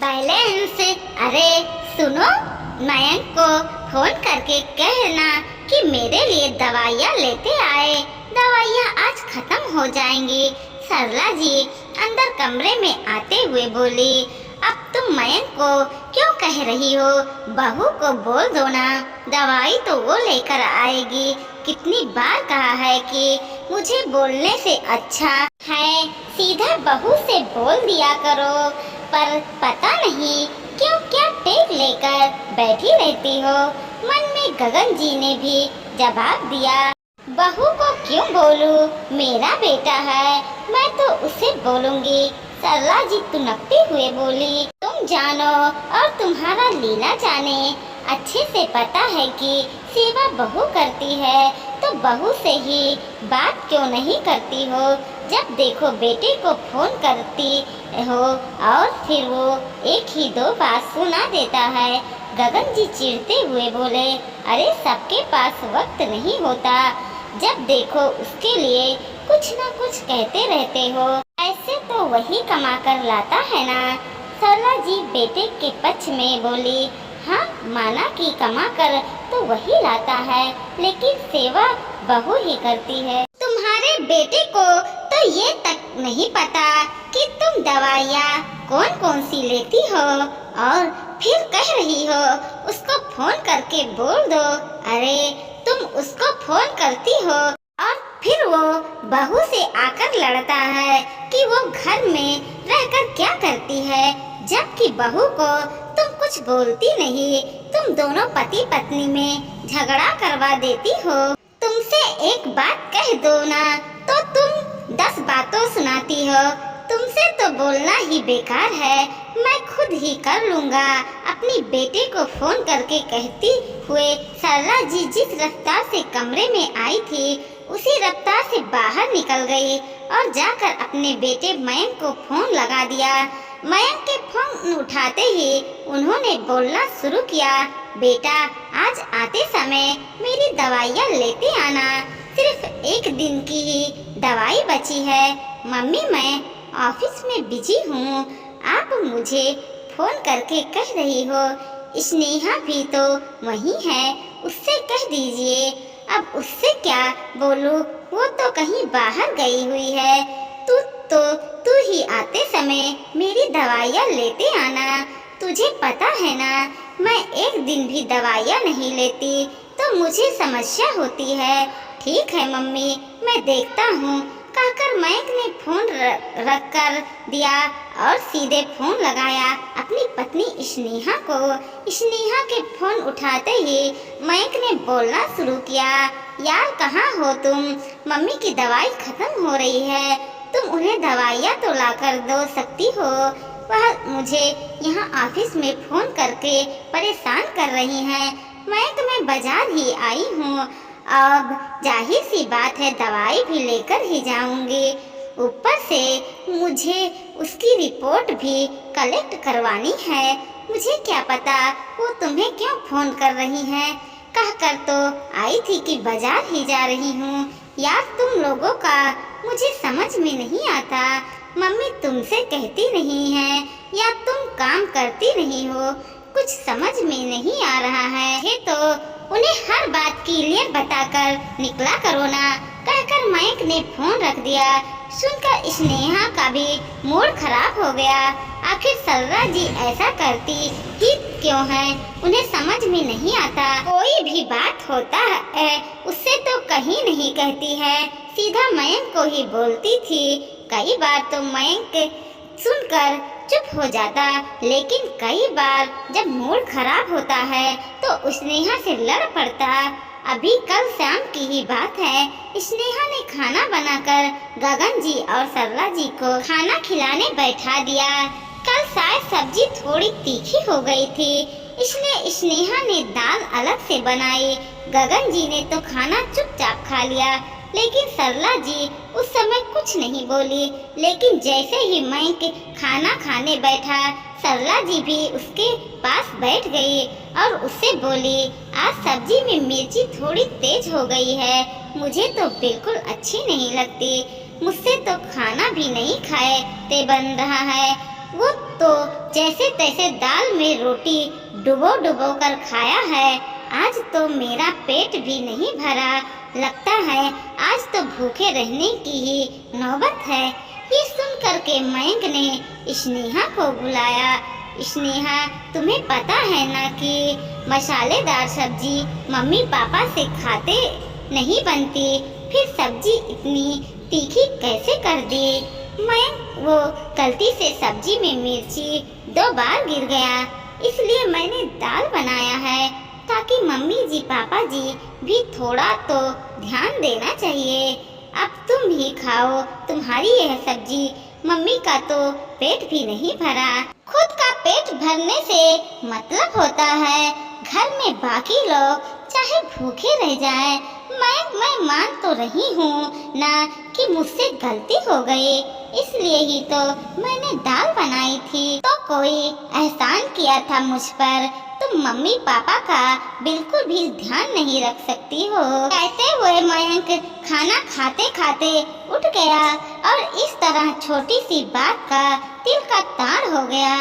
Balance. अरे सुनो, मयंक को फोन करके कहना कि मेरे लिए दवाइयाँ लेते आए, दवाइयाँ आज खत्म हो जाएंगी। सरला जी अंदर कमरे में आते हुए बोली, अब तुम मयंक को क्यों कह रही हो? बहू को बोल दो ना, दवाई तो वो लेकर आएगी। कितनी बार कहा है कि मुझे बोलने से अच्छा है सीधा बहू से बोल दिया करो, पर पता नहीं क्यों क्या टेक लेकर बैठी रहती हो। मन में गगन जी ने भी जवाब दिया, बहू को क्यों बोलूं, मेरा बेटा है, मैं तो उसे बोलूंगी। सरला जी तुनकते हुए बोली, तुम जानो और तुम्हारा लीला जाने। अच्छे से पता है कि सेवा बहू करती है, तो बहू से ही बात क्यों नहीं करती हो? जब देखो बेटे को फोन करती हो और फिर वो एक ही दो बात सुना देता है। गगन जी चिढ़ते हुए बोले, अरे सबके पास वक्त नहीं होता, जब देखो उसके लिए कुछ न कुछ कहते रहते हो। ऐसे तो वही कमा कर लाता है ना। सरला जी बेटे के पक्ष में बोली, हाँ माना कि कमा कर तो वही लाता है, लेकिन सेवा बहू ही करती है। तुम्हारे बेटे को तो ये तक नहीं पता कि तुम दवाइयाँ कौन कौन सी लेती हो, और फिर कह रही हो उसको फोन करके बोल दो। अरे तुम उसको फोन करती हो और फिर वो बहू से आकर लड़ता है कि वो घर में रहकर क्या करती है, जबकि बहू को तुम कुछ बोलती नहीं। तुम दोनों पति पत्नी में झगड़ा करवा देती हो। तुमसे एक बात कह दो ना तो तुम 10 बातों सुनाती हो। तुमसे तो बोलना ही बेकार है, मैं खुद ही कर लूँगा। अपनी बेटे को फोन करके कहती हुए सरला जी जिस रफ्तार से कमरे में आई थी, उसी रफ्तार से बाहर निकल गई और जाकर अपने बेटे मयंक को फोन लगा दिया। मयंक के फोन उठाते ही उन्होंने बोलना शुरू किया, बेटा आज आते समय मेरी दवाइयाँ लेते आना, सिर्फ एक दिन की ही दवाई बची है। मम्मी मैं ऑफिस में बिजी हूँ, आप मुझे फोन करके कह रही हो, स्नेहा भी तो वही है, उससे कह दीजिए। अब उससे क्या बोलूं, वो तो कहीं बाहर गई हुई है। तू ही आते समय मेरी दवाइयाँ लेते आना। तुझे पता है ना, मैं एक दिन भी दवाइयाँ नहीं लेती तो मुझे समस्या होती है। ठीक है मम्मी, मैं देखता हूँ, कहकर मयंक ने फोन रख कर दिया और सीधे फोन लगाया अपनी पत्नी स्नेहा को। स्नेहा के फोन उठाते ही मयंक ने बोलना शुरू किया, यार कहाँ हो तुम? मम्मी की दवाई खत्म हो रही है, तुम उन्हें दवाइयाँ तो ला कर दो सकती हो। वह मुझे यहाँ ऑफिस में फोन करके परेशान कर रही हैं। मयंक मैं बाजार ही आई हूँ, अब जाहिर सी बात है दवाई भी लेकर ही जाऊंगी। ऊपर से मुझे उसकी रिपोर्ट भी कलेक्ट करवानी है। मुझे क्या पता वो तुम्हें क्यों फोन कर रही हैं। कहकर तो आई थी कि बाजार ही जा रही हूँ। यार तुम लोगों का मुझे समझ में नहीं आता। मम्मी तुमसे कहती नहीं है या तुम काम करती नहीं हो, कुछ समझ में नहीं आ रहा है। ये तो उन्हें हर बात क्लियर बताकर निकला करो ना, कहकर मयंक ने फोन रख दिया। सुनकर स्नेहा का भी मूड खराब हो गया। आखिर सरला जी ऐसा करती ही क्यों है, उन्हें समझ में नहीं आता। कोई भी बात होता है उससे तो कहीं नहीं कहती है, सीधा मयंक को ही बोलती थी। कई बार तो मयंक सुनकर चुप हो जाता, लेकिन कई बार जब मूड खराब होता है तो स्नेहा से लड़ पड़ता। अभी कल शाम की ही बात है, स्नेहा ने खाना बनाकर गगन जी और सरला जी को खाना खिलाने बैठा दिया। कल शायद सब्जी थोड़ी तीखी हो गई थी, इसलिए स्नेहा ने दाल अलग से बनाई। गगन जी ने तो खाना चुपचाप खा लिया, लेकिन सरला जी उस समय कुछ नहीं बोली। लेकिन जैसे ही मयंक खाना खाने बैठा, सरला जी भी उसके पास बैठ गई और उससे बोली, आज सब्जी में मिर्ची थोड़ी तेज हो गई है, मुझे तो बिल्कुल अच्छी नहीं लगती। मुझसे तो खाना भी नहीं खाए ते बन रहा है। वो तो जैसे तैसे दाल में रोटी डुबो डुबो कर खाया है। आज तो मेरा पेट भी नहीं भरा, लगता है आज तो भूखे रहने की ही नौबत है। ये सुन करके मयंक ने स्नेहा को बुलाया। स्नेहा, तुम्हें पता है ना कि मसालेदार सब्जी मम्मी पापा से खाते नहीं बनती, फिर सब्जी इतनी तीखी कैसे कर दी? मयंक, वो गलती से सब्जी में मिर्ची 2 बार गिर गया, इसलिए मैंने दाल बनाया है, ताकि मम्मी जी पापा जी भी थोड़ा तो ध्यान देना चाहिए। अब तुम ही खाओ, तुम्हारी यह सब्जी, मम्मी का तो पेट भी नहीं भरा। खुद का पेट भरने से मतलब होता है घर में बाकी लोग चाहे भूखे रह जाएं। मैं मान तो रही हूँ ना कि मुझसे गलती हो गई, इसलिए ही तो मैंने दाल बनाई थी। तो कोई एहसान किया था मुझ पर, तुम मम्मी पापा का बिल्कुल भी ध्यान नहीं रख सकती हो। कहते हुए मयंक खाना खाते खाते उठ गया और इस तरह छोटी सी बात का तिल का ताड़ हो गया।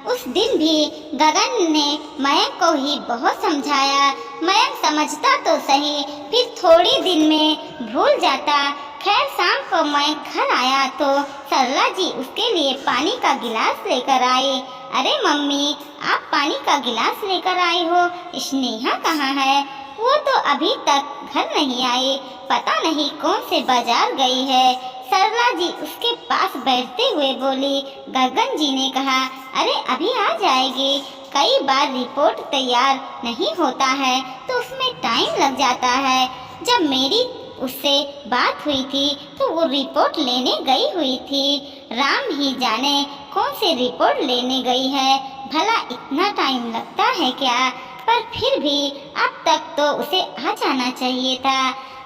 उस दिन भी गगन ने मयंक को ही बहुत समझाया। मयंक समझता तो सही, फिर थोड़ी दिन में भूल जाता। खैर शाम को मयंक घर आया तो सरला जी उसके लिए पानी का गिलास लेकर आई। अरे मम्मी, आप पानी का गिलास लेकर आई हो, स्नेहा कहाँ है? वो तो अभी तक घर नहीं आई, पता नहीं कौन से बाजार गई है। सरला जी उसके पास बैठते हुए बोली। गगन जी ने कहा, अरे अभी आ जाएगी, कई बार रिपोर्ट तैयार नहीं होता है तो उसमें टाइम लग जाता है। जब मेरी उससे बात हुई थी तो वो रिपोर्ट लेने गई हुई थी। राम ही जाने कौन सी रिपोर्ट लेने गई है, भला इतना टाइम लगता है क्या? पर फिर भी अब तक तो उसे आ जाना चाहिए था।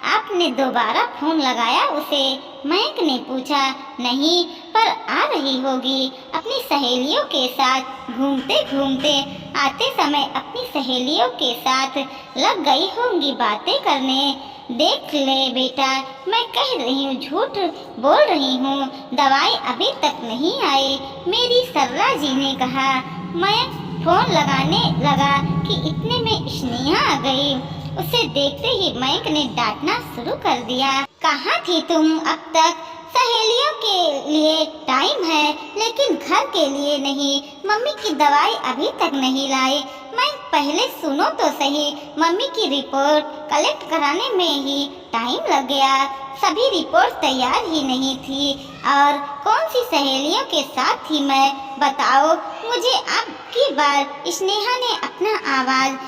आपने दोबारा फोन लगाया उसे? मयंक ने पूछा। नहीं, पर आ रही होगी, अपनी सहेलियों के साथ घूमते घूमते आते समय अपनी सहेलियों के साथ लग गई होंगी बातें करने। देख ले बेटा, मैं कह रही हूँ झूठ बोल रही हूँ, दवाई अभी तक नहीं आई, मेरी सरला जी ने कहा। मयंक फोन लगाने लगा कि इतने में स्नेहा आ गई। उसे देखते ही मयंक ने डांटना शुरू कर दिया। कहाँ थी तुम अब तक? सहेलियों के लिए टाइम है लेकिन घर के लिए नहीं। मम्मी की दवाई अभी तक नहीं लाई। मयंक पहले सुनो तो सही, मम्मी की रिपोर्ट कलेक्ट कराने में ही टाइम लग गया। सभी रिपोर्ट तैयार ही नहीं थी। और कौन सी सहेलियों के साथ थी मैं, बताओ मुझे। अब की बार स्नेहा ने अपना आवाज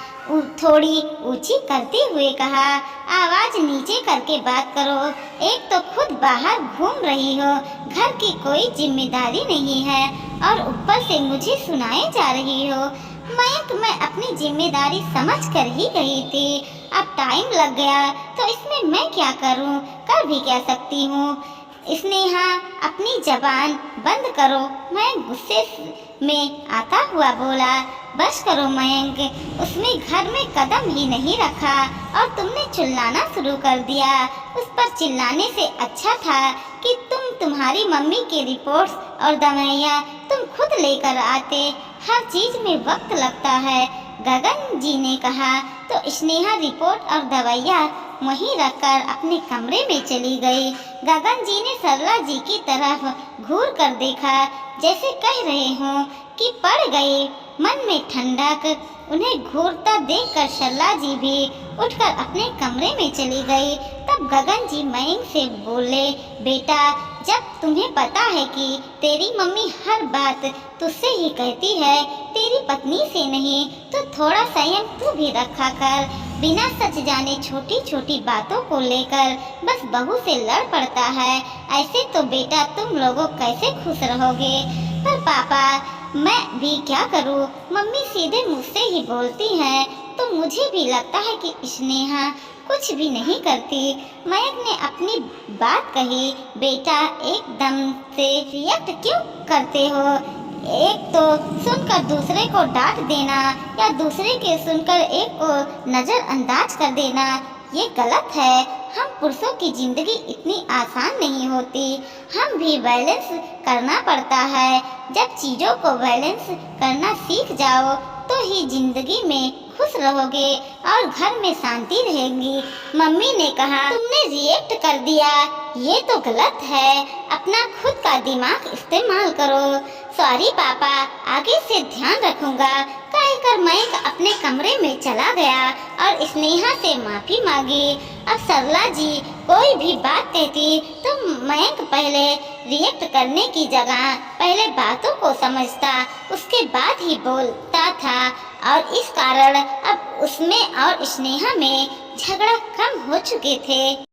थोड़ी ऊंची करते हुए कहा। आवाज नीचे करके बात करो, एक तो खुद बाहर घूम रही हो, घर की कोई जिम्मेदारी नहीं है और ऊपर से मुझे सुनाए जा रही हो। मयंक, मैं अपनी जिम्मेदारी समझ कर ही गई थी, अब टाइम लग गया तो इसमें मैं क्या करूं, कर भी क्या सकती हूँ। स्नेहा, अपनी जबान बंद करो, मैं गुस्से में आता हुआ बोला। बस करो मयंक, उसने घर में कदम ही नहीं रखा और तुमने चिल्लाना शुरू कर दिया। उस पर चिल्लाने से अच्छा था कि तुम्हारी मम्मी की रिपोर्ट्स और दवाइयाँ तुम खुद लेकर आते। हर चीज में वक्त लगता है, गगन जी ने कहा। तो स्नेहा रिपोर्ट और दवाइयाँ वहीं रखकर अपने कमरे में चली गई। गगन जी ने सरला जी की तरफ घूर कर देखा, जैसे कह रहे हों कि पड़ गई। मन में ठंडक। उन्हें घूरता देखकर सरला जी भी उठकर अपने कमरे में चली गई। तब गगन जी मयंक से बोले, बेटा, जब तुम्हें पता है कि तेरी मम्मी हर बात तुझसे ही कहती है, तेरी पत्नी से नहीं, तो थोड़ा संयम तू भी रखा कर। बिना सच जाने छोटी छोटी बातों को लेकर बस बहू से लड़ पड़ता है। ऐसे तो बेटा तुम लोगों कैसे खुश रहोगे? पर पापा, मैं भी क्या करूं? मम्मी सीधे मुझसे ही बोलती हैं, तो मुझे भी लगता है कि स्नेहा कुछ भी नहीं करती। मयंक ने अपनी बात कही। बेटा, एकदम से रिएक्ट क्यों करते हो? एक तो सुनकर दूसरे को डांट देना या दूसरे के सुनकर एक को नजरअंदाज कर देना, ये गलत है। हम पुरुषों की जिंदगी इतनी आसान नहीं होती। हम भी बैलेंस करना पड़ता है। जब चीजों को बैलेंस करना सीख जाओ तो ही जिंदगी में खुश रहोगे और घर में शांति रहेगी। मम्मी ने कहा, तुमने रिएक्ट कर दिया, ये तो गलत है। अपना खुद का दिमाग इस्तेमाल करो। सॉरी पापा, आगे से ध्यान रखूंगा, कहकर मयंक अपने कमरे में चला गया और स्नेहा से माफी मांगी। अब सरला जी कोई भी बात कहती तो मयंक पहले रिएक्ट करने की जगह पहले बातों को समझता, उसके बाद ही बोलता था और इस कारण अब उसमें और स्नेहा में झगड़ा कम हो चुके थे।